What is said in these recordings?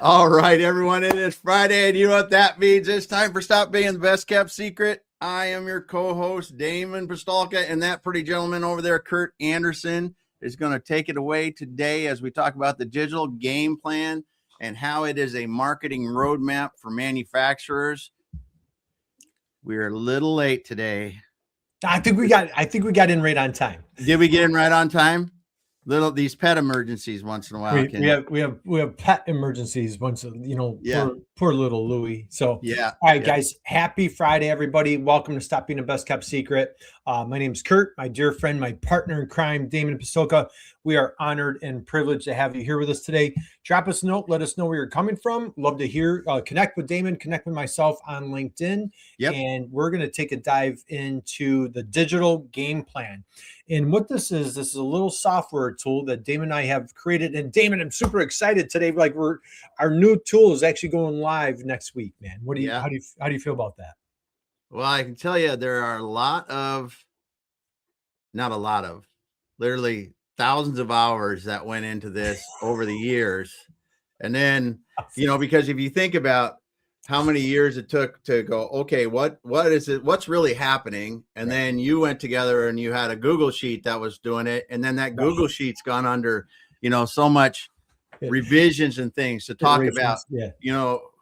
All right, everyone, it is Friday, and you know what that means. It's time for Stop Being the Best Kept Secret. I am your co-host, Damon, Pistulka, and that pretty gentleman over there, Curt Andrerson, is going to take it away today as we talk about the digital game plan and how it is a marketing roadmap for manufacturers. We're a little late today. I think we got in right on time. Did we get in right on time? These pet emergencies once in a while. We have pet emergencies once, poor little Louie. So yeah. All right, guys, happy Friday, everybody. Welcome to Stop Being the Best Kept Secret. My name is Curt, my dear friend, my partner in crime, Damon Pistulka. We are honored and privileged to have you here with us today. Drop us a note. Let us know where you're coming from. Love to hear. Connect with Damon. Connect with myself on LinkedIn. Yep. And we're going to take a dive into the digital game plan. And what this is a little software tool that Damon and I have created. And Damon, I'm super excited today. Like our new tool is actually going live next week, man. How do you feel about that? Well, I can tell you there are literally thousands of hours that went into this over the years. And then, because if you think about how many years it took to go, okay, what is it? What's really happening? And then you went together and you had a Google sheet that was doing it. And then that Google sheet's gone under, so much revisions and things to talk about,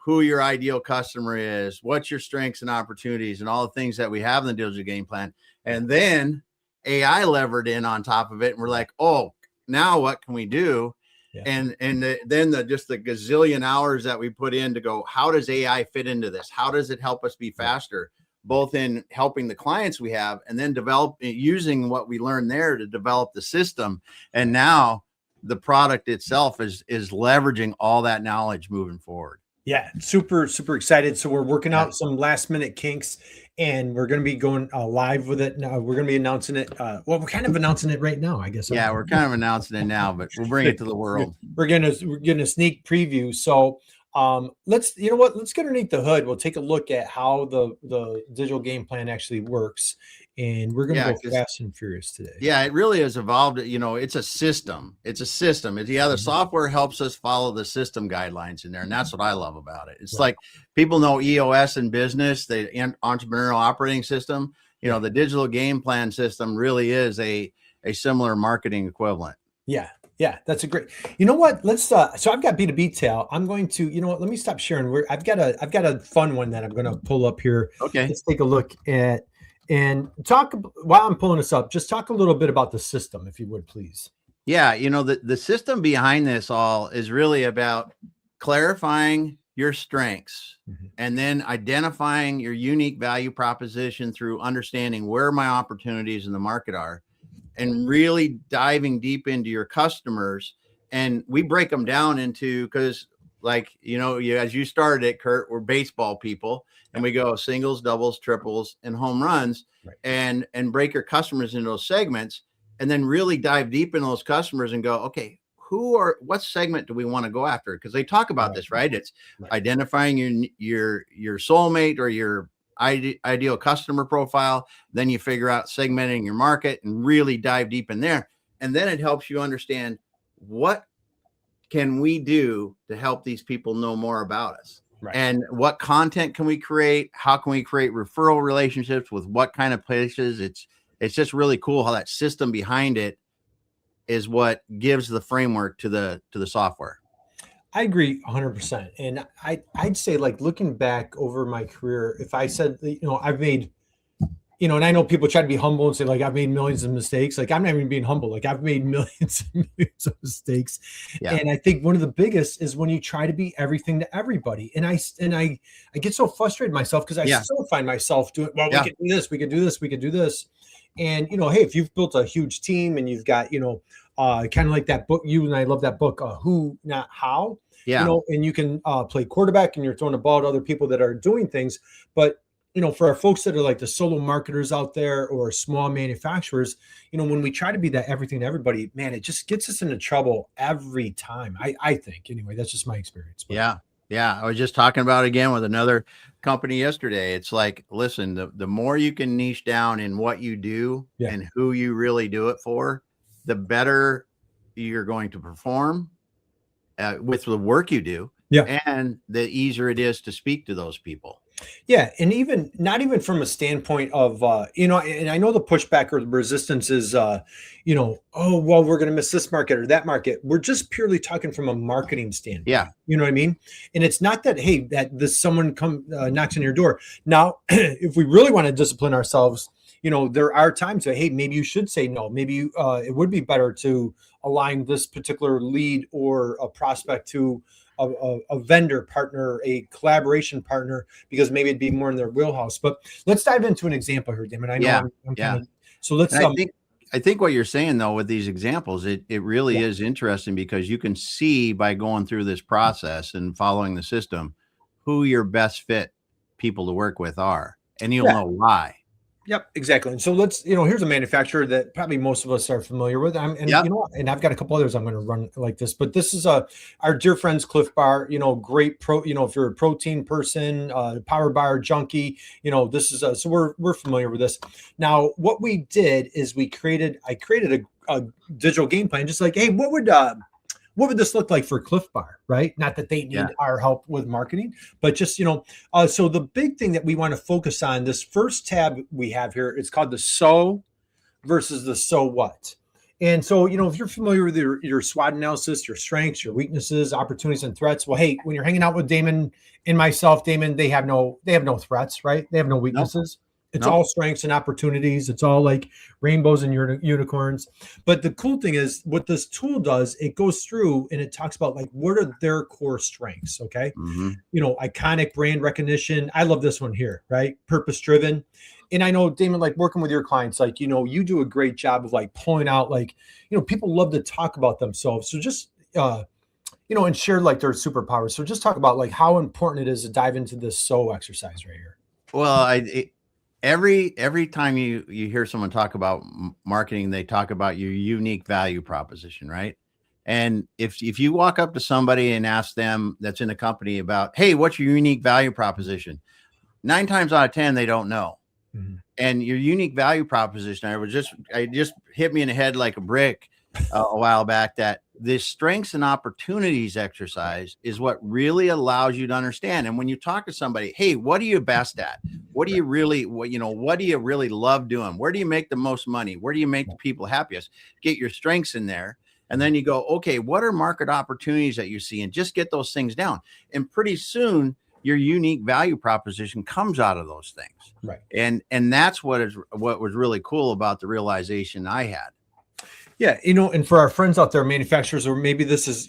who your ideal customer is, what's your strengths and opportunities, and all the things that we have in the digital game plan. And then AI levered in on top of it. And we're like, oh, now what can we do? Yeah. And then the gazillion hours that we put in to go, how does AI fit into this? How does it help us be faster, both in helping the clients we have and then using what we learned there to develop the system. And now the product itself is leveraging all that knowledge moving forward. Yeah, super, super excited. So we're working out some last minute kinks, and we're going to be going live with it. Now we're going to be announcing it. We're kind of announcing it right now, I guess. Yeah, we're kind of announcing it now, but we'll bring it to the world. We're getting a sneak preview. So let's get underneath the hood. We'll take a look at how the digital game plan actually works. And we're going to go fast and furious today. Yeah, it really has evolved. It's a system. The software helps us follow the system guidelines in there. And that's what I love about it. It's like people know EOS in business, the entrepreneurial operating system. The digital game plan system really is a similar marketing equivalent. Yeah. Yeah, that's a great. You know what? Let's so I've got B2B tail. I'm going to, let me stop sharing. I've got a fun one that I'm going to pull up here. Okay. Let's take a look at and talk while I'm pulling this up. Just talk a little bit about the system, if you would, please. Yeah, the system behind this all is really about clarifying your strengths and then identifying your unique value proposition through understanding where my opportunities in the market are and really diving deep into your customers. And we break them down into, because as you started it, Curt, we're baseball people. And we go singles, doubles, triples, and home runs, and break your customers into those segments, and then really dive deep in those customers and go, okay, what segment do we want to go after? Because they talk about this, right? It's identifying your soulmate or your ideal customer profile. Then you figure out segmenting your market and really dive deep in there. And then it helps you understand what can we do to help these people know more about us. Right. And what content can we create? How can we create referral relationships with what kind of places? It's just really cool how that system behind it is what gives the framework to the software. I agree 100%. And I'd say, like, looking back over my career, if I said, I've made, and I know people try to be humble and say, like, I've made millions of mistakes. Like, I'm not even being humble. Like, I've made millions of mistakes. Yeah. And I think one of the biggest is when you try to be everything to everybody. And I get so frustrated myself because I still find myself doing, we can do this, we can do this, we can do this. And, hey, if you've built a huge team and you've got, kind of like that book, you and I love that book, Who, Not How, and you can play quarterback and you're throwing a ball to other people that are doing things. But for our folks that are like the solo marketers out there or small manufacturers, when we try to be that everything to everybody, man, it just gets us into trouble every time. I think, anyway, that's just my experience. But. Yeah. I was just talking about it again with another company yesterday. It's like, listen, the more you can niche down in what you do and who you really do it for, the better you're going to perform with the work you do. Yeah. and the easier it is to speak to those people. Yeah, and even not even from a standpoint of and I know the pushback or the resistance is oh well, we're going to miss this market or that market. We're just purely talking from a marketing standpoint. Yeah. You know what I mean? And it's not that hey that this someone knocks on your door. Now, if we really want to discipline ourselves, there are times that hey maybe you should say no. Maybe it would be better to align this particular lead or a prospect to a vendor partner, a collaboration partner, because maybe it'd be more in their wheelhouse. But let's dive into an example here, Damon. I know I'm kind of so let's. I think what you're saying though with these examples, it really is interesting because you can see by going through this process and following the system who your best fit people to work with are, and you'll know why. Yep, exactly. And so let's, here's a manufacturer that probably most of us are familiar with. And I've got a couple others I'm going to run like this, but this is our dear friends Cliff Bar, great if you're a protein person, power bar junkie, this is so we're familiar with this. Now, what we did is I created a digital game plan, just like, hey, what would this look like for Cliff Bar, right? Not that they need our help with marketing, but just, so the big thing that we want to focus on, this first tab we have here, it's called the so versus the so what. And so, if you're familiar with your SWOT analysis, your strengths, your weaknesses, opportunities, and threats, well, hey, when you're hanging out with Damon and myself, Damon, they have no threats, right? They have no weaknesses. Nope. It's all strengths and opportunities. It's all like rainbows and unicorns. But the cool thing is what this tool does, it goes through and it talks about like, what are their core strengths? Okay. Mm-hmm. Iconic brand recognition. I love this one here, right? Purpose driven. And I know, Damon, like working with your clients, like, you do a great job of like pulling out, like, people love to talk about themselves. So just, and share like their superpowers. So just talk about like how important it is to dive into this so exercise right here. Well, every time you hear someone talk about marketing, they talk about your unique value proposition, right? And if you walk up to somebody and ask them that's in a company about, hey, what's your unique value proposition? 9 times out of 10, they don't know. Mm-hmm. And your unique value proposition, I just hit me in the head like a brick a while back that this strengths and opportunities exercise is what really allows you to understand. And when you talk to somebody, hey, what are you best at? What do you really, what do you really love doing? Where do you make the most money? Where do you make the people happiest? Get your strengths in there. And then you go, okay, what are market opportunities that you see? And just get those things down. And pretty soon your unique value proposition comes out of those things. Right. And that's what was really cool about the realization I had. Yeah, and for our friends out there, manufacturers, or maybe this is,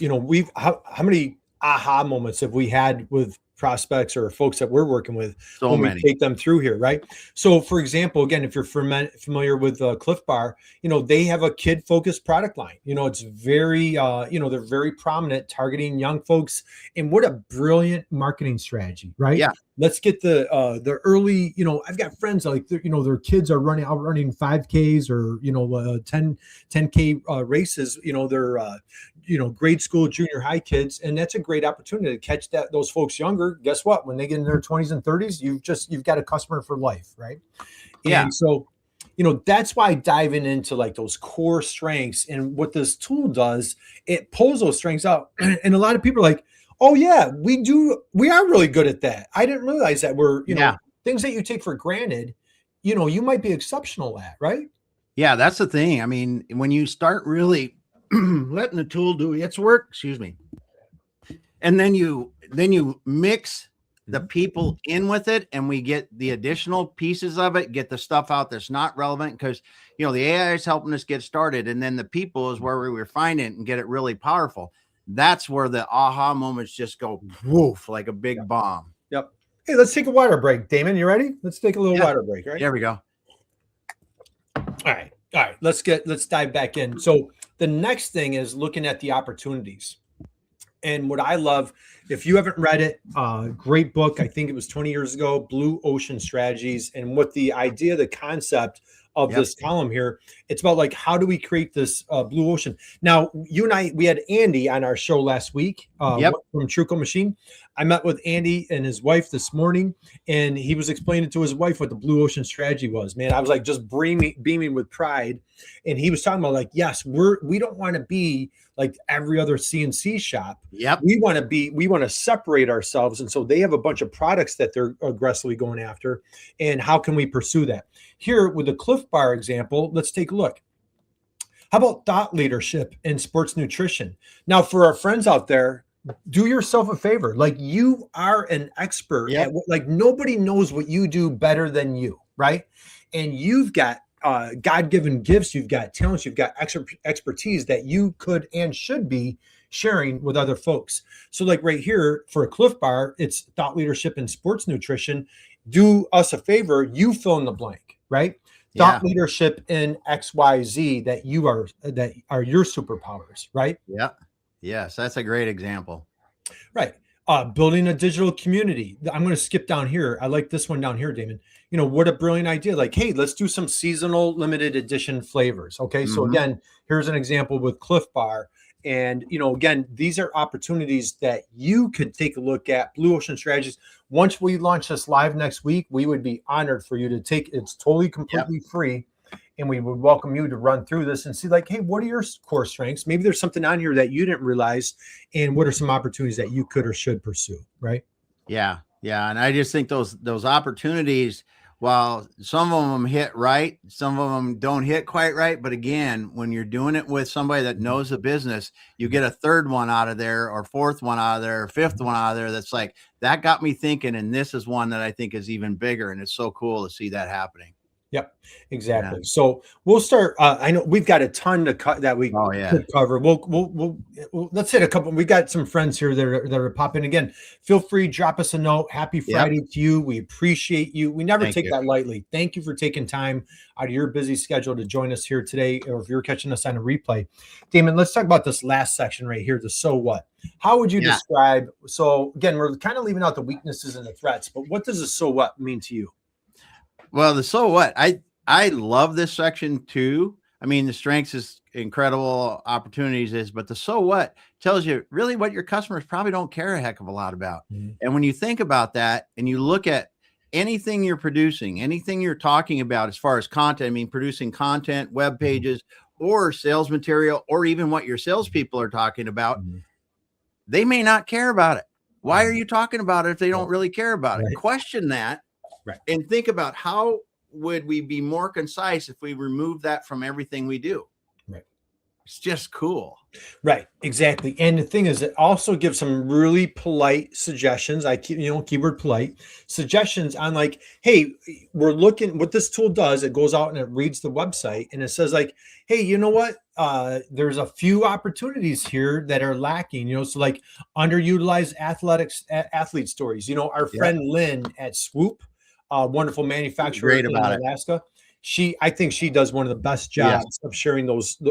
how many aha moments have we had with prospects or folks that we're working with so when many. We take them through here, right? So, for example, again, if you're familiar with Cliff Bar, they have a kid-focused product line. It's very, they're very prominent, targeting young folks. And what a brilliant marketing strategy, right? Yeah. Let's get the early, I've got friends like, their kids are running 5Ks or, 10K races, they're, grade school, junior high kids. And that's a great opportunity to catch those folks younger. Guess what? When they get in their 20s and 30s, you've got a customer for life, right? Yeah. And so, that's why diving into like those core strengths and what this tool does, it pulls those strengths out. And a lot of people are like, oh yeah, we are really good at that. I didn't realize that we're, things that you take for granted, you might be exceptional at, right? Yeah, that's the thing. I mean, when you start really letting the tool do its work, and then you mix the people in with it, and we get the additional pieces of it, get the stuff out that's not relevant, because the AI is helping us get started, and then the people is where we refine it and get it really powerful. That's where the aha moments just go woof, like a big bomb. Yep. Hey, let's take a water break. Damon, you ready? Let's take a little water break, right? There we go. All right. Let's dive back in. So the next thing is looking at the opportunities. And what I love, if you haven't read it, great book. I think it was 20 years ago, Blue Ocean Strategies. And what the idea, the concept of this column here. It's about like, how do we create this blue ocean? Now, you and we had Andy on our show last week from Truco Machine. I met with Andy and his wife this morning, and he was explaining to his wife what the blue ocean strategy was. Man, I was like just beaming with pride. And he was talking about like, yes, we don't want to be like every other CNC shop. We want to separate ourselves. And so they have a bunch of products that they're aggressively going after. And how can we pursue that? Here with the Cliff Bar example, let's take a look. How about thought leadership in sports nutrition? Now, for our friends out there, do yourself a favor. Like, you are an expert at what, like, nobody knows what you do better than you, right? And you've got God-given gifts, you've got talents, you've got expertise that you could and should be sharing with other folks. So like right here for a Cliff Bar, it's thought leadership in sports nutrition. Do us a favor, you fill in the blank, right? Thought leadership in XYZ that are your superpowers, right? Yes, that's a great example. Right. Building a digital community. I'm going to skip down here. I like this one down here, Damon. You know, what a brilliant idea. Like, hey, let's do some seasonal limited edition flavors. Okay. So again, here's an example with Cliff Bar. And, you know, again, these are opportunities that you could take a look at. Blue Ocean Strategies. Once we launch this live next week, we would be honored for you to take it's totally completely free. And we would welcome you to run through this and see like, hey, what are your core strengths? Maybe there's something on here that you didn't realize. And what are some opportunities that you could or should pursue? Right. Yeah. And I just think those opportunities, while some of them hit right, some of them don't hit quite right. But again, when you're doing it with somebody that knows the business, you get a third one out of there or fourth one out of there or fifth one out of there. That's like, that got me thinking. And this is one that I think is even bigger. And it's so cool to see that happening. Yep, exactly. Yeah. So we'll start. I know we've got a ton to cut that we could cover. We'll let's hit a couple. We got some friends here that are popping again. Feel free, drop us a note. Happy Friday to you. We appreciate you. We never take that lightly. Thank you for taking time out of your busy schedule to join us here today, or if you're catching us on a replay. Damon, let's talk about this last section right here. The so what. How would you describe? So again, we're kind of leaving out the weaknesses and the threats, but what does a so what mean to you? Well, the so what, I love this section too. I mean, the strengths is incredible, opportunities is, but the so what tells you really what your customers probably don't care a heck of a lot about. And when you think about that and you look at anything you're producing, anything you're talking about as far as content, I mean, producing content, web pages, or sales material, or even what your salespeople are talking about, they may not care about it. Why are you talking about it if they don't really care about it? Question that. And think about how would we be more concise if we remove that from everything we do? It's just cool. Right. Exactly. And the thing is, it also gives some really polite suggestions. Keyword polite suggestions on like, hey, we're looking what this tool does. It goes out and it reads the website and it says like, hey, you know what? There's a few opportunities here that are lacking, so like underutilized athlete stories, our friend Lynn at Swoop, wonderful manufacturer in Alaska. I think she does one of the best jobs of sharing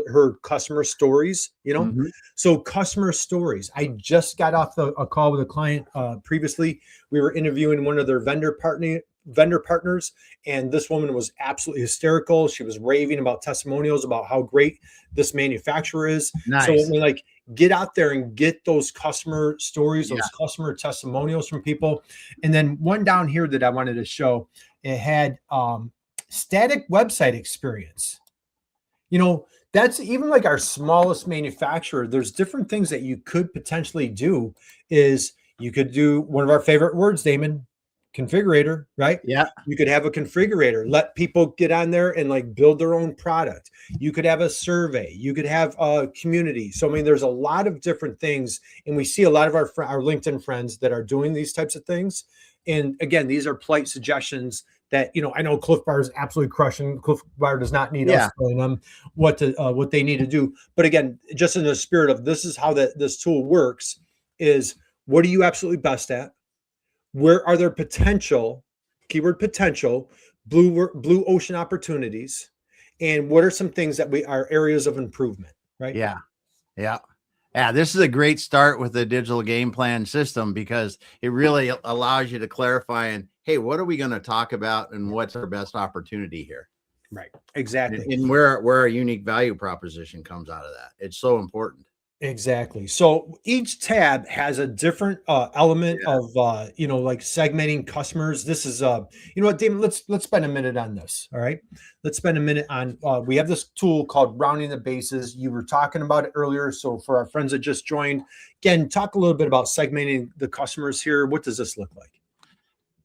her customer stories, So customer stories. I just got off a call with a client previously. We were interviewing one of their vendor partners, and this woman was absolutely hysterical. She was raving about testimonials about how great this manufacturer is. Nice. So I mean, like, get out there and get those customer stories, those customer testimonials from people. And then one down here that I wanted to show, it had static website experience. That's even like our smallest manufacturer. There's different things that you could potentially do. Is you could do one of our favorite words, Damon, configurator, right? Yeah. You could have a configurator, let people get on there and like build their own product. You could have a survey. You could have a community. So, I mean, there's a lot of different things. And we see a lot of our LinkedIn friends that are doing these types of things. And again, these are polite suggestions that, I know Cliff Bar is absolutely crushing. Cliff Bar does not need us telling them what they need to do. But again, just in the spirit of this is how this tool works is what are you absolutely best at? Where are there potential, keyword potential, blue ocean opportunities? And what are some things that are areas of improvement, right? Yeah. This is a great start with the digital game plan system because it really allows you to clarify and, hey, what are we going to talk about and what's our best opportunity here? Right. Exactly. And where our unique value proposition comes out of that. It's so important. Exactly. So each tab has a different element Yeah. of like segmenting customers. This is you know what, Damon, let's spend a minute on this. All right. Let's spend a minute on we have this tool called rounding the bases. You were talking about it earlier. So for our friends that just joined, again, talk a little bit about segmenting the customers here. What does this look like?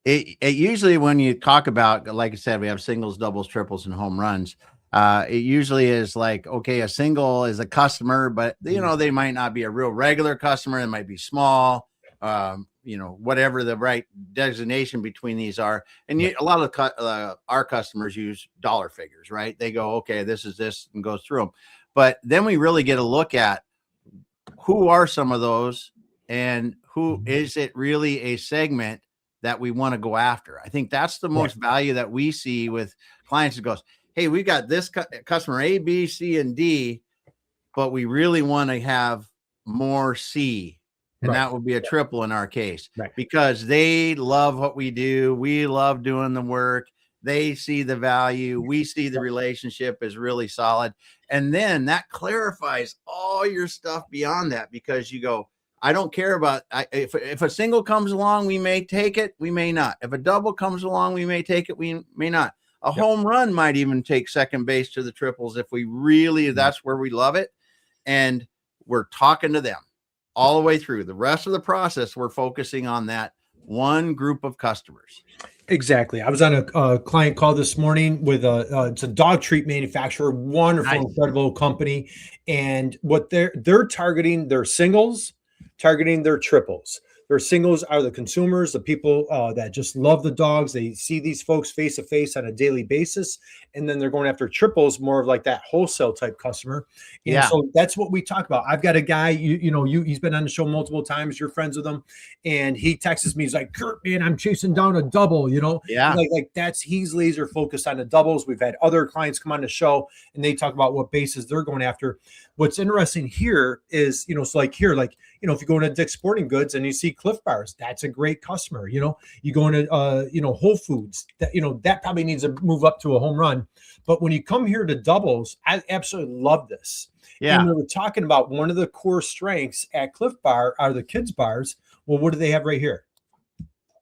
It usually, when you talk about, like I said, we have singles, doubles, triples, and home runs. It usually is like, okay, a single is a customer, but they might not be a real regular customer. It might be small, whatever the right designation between these are. And a lot of our customers use dollar figures, right? They go, okay, this is this, and goes through them. But then we really get a look at who are some of those, and who is it really a segment that we want to go after. I think that's the most value that we see with clients. It goes, hey, we got this customer A, B, C, and D, but we really want to have more C. And that would be a triple in our case, because they love what we do. We love doing the work. They see the value. We see the relationship is really solid. And then that clarifies all your stuff beyond that, because you go, I don't care about if a single comes along, we may take it, we may not. If a double comes along, we may take it, we may not. A home run might even take second base to the triples if we really, that's where we love it. And we're talking to them all the way through. The rest of the process, we're focusing on that one group of customers. Exactly. I was on a client call this morning with it's a dog treat manufacturer, wonderful, incredible company. And what they're targeting, their singles, targeting their triples. Their singles are the consumers, the people that just love the dogs. They see these folks face to face on a daily basis. And then they're going after triples, more of like that wholesale type customer. And so that's what we talk about. I've got a guy, he's been on the show multiple times. You're friends with him. And he texts me. He's like, Curt, man, I'm chasing down a double, like he's laser focused on the doubles. We've had other clients come on the show and they talk about what bases they're going after. What's interesting here is, if you go into Dick's Sporting Goods and you see Cliff Bars, that's a great customer. You go into, Whole Foods, that probably needs to move up to a home run. But when you come here to doubles, I absolutely love this. Yeah. And we were talking about one of the core strengths at Cliff Bar are the kids bars. Well, what do they have right here?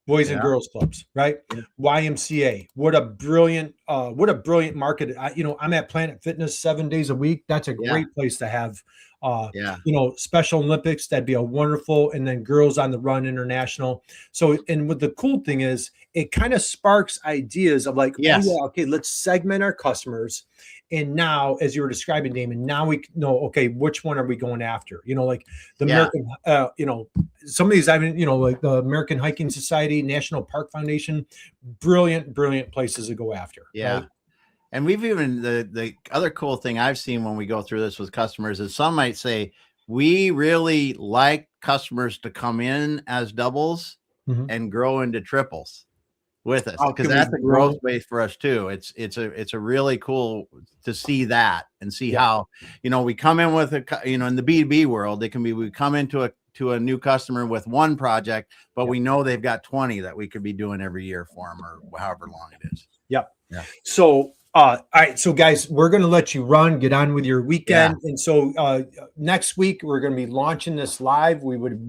Boys and girls clubs, right? YMCA. What a brilliant market. I'm at Planet Fitness 7 days a week. That's a great place to have, Special Olympics. That'd be a wonderful. And then Girls on the Run International. So, and what the cool thing is, it kind of sparks ideas of like, okay, let's segment our customers. And now, as you were describing, Damon, now we know, okay, which one are we going after? Like the American, some of these, like the American Hiking Society, National Park Foundation, brilliant places to go after. Yeah. Right? And we've even, the other cool thing I've seen when we go through this with customers is some might say, we really like customers to come in as doubles and grow into triples with us, because that's a growth base for us too. It's a really cool to see that and see how, we come in with in the B2B world, it can be, we come into a new customer with one project, but we know they've got 20 that we could be doing every year for them, or however long it is. Yeah. So, all right. So guys, we're going to let you get on with your weekend. And so next week, we're going to be launching this live. We would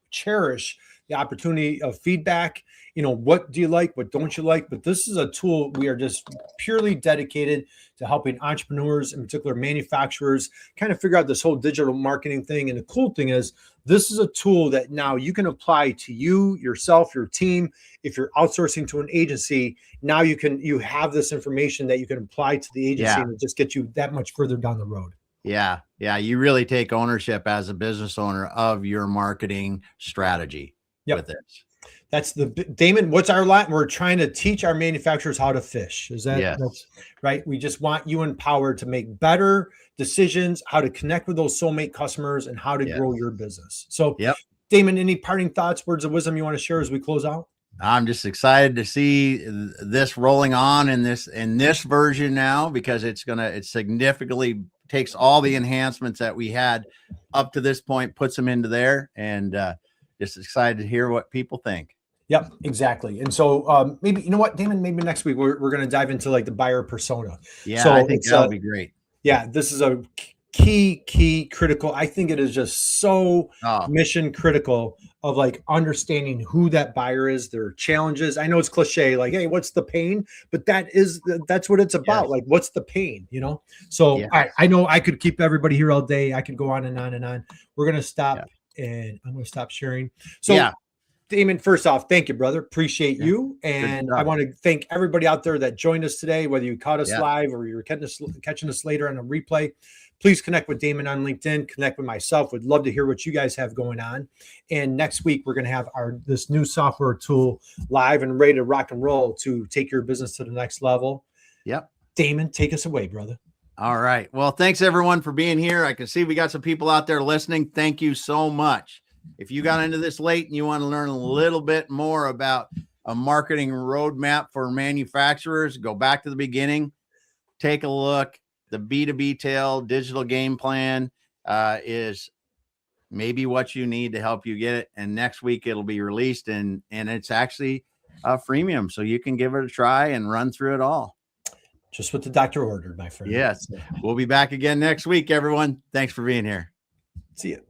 cherish the opportunity of feedback. What do you like? What don't you like? But this is a tool we are just purely dedicated to helping entrepreneurs, in particular manufacturers, kind of figure out this whole digital marketing thing. And the cool thing is, this is a tool that now you can apply to you, yourself, your team. If you're outsourcing to an agency, now you have this information that you can apply to the agency and it just get you that much further down the road. Yeah. You really take ownership as a business owner of your marketing strategy with this. That's Damon, what's our line? We're trying to teach our manufacturers how to fish. Is that that's right? We just want you empowered to make better decisions, how to connect with those soulmate customers, and how to grow your business. So, Damon, any parting thoughts, words of wisdom you want to share as we close out? I'm just excited to see this rolling on in this version now, because it significantly takes all the enhancements that we had up to this point, puts them into there, and just excited to hear what people think. Yep, exactly. And so maybe, you know what, Damon, maybe next week we're going to dive into like the buyer persona. Yeah, So I think that'll be great. yeah, this is a key critical. I think it is just so mission critical of like understanding who that buyer is, their challenges. I know it's cliche, like, hey, what's the pain? But that's what it's about. Like, what's the pain, you know? So I know I could keep everybody here all day. I could go on and on and on. We're going to stop and I'm going to stop sharing. So Damon, first off, thank you, brother. Appreciate you. And I want to thank everybody out there that joined us today, whether you caught us live or you're catching us later on a replay. Please connect with Damon on LinkedIn, connect with myself. Would love to hear what you guys have going on. And next week, we're going to have this new software tool live and ready to rock and roll to take your business to the next level. Yep. Damon, take us away, brother. All right. Well, thanks everyone for being here. I can see we got some people out there listening. Thank you so much. If you got into this late and you want to learn a little bit more about a marketing roadmap for manufacturers, go back to the beginning, take a look. The B2B tail digital game plan is maybe what you need to help you get it. And next week it'll be released and it's actually a freemium. So you can give it a try and run through it all. Just what the doctor ordered, my friend. Yes. We'll be back again next week, everyone. Thanks for being here. See you.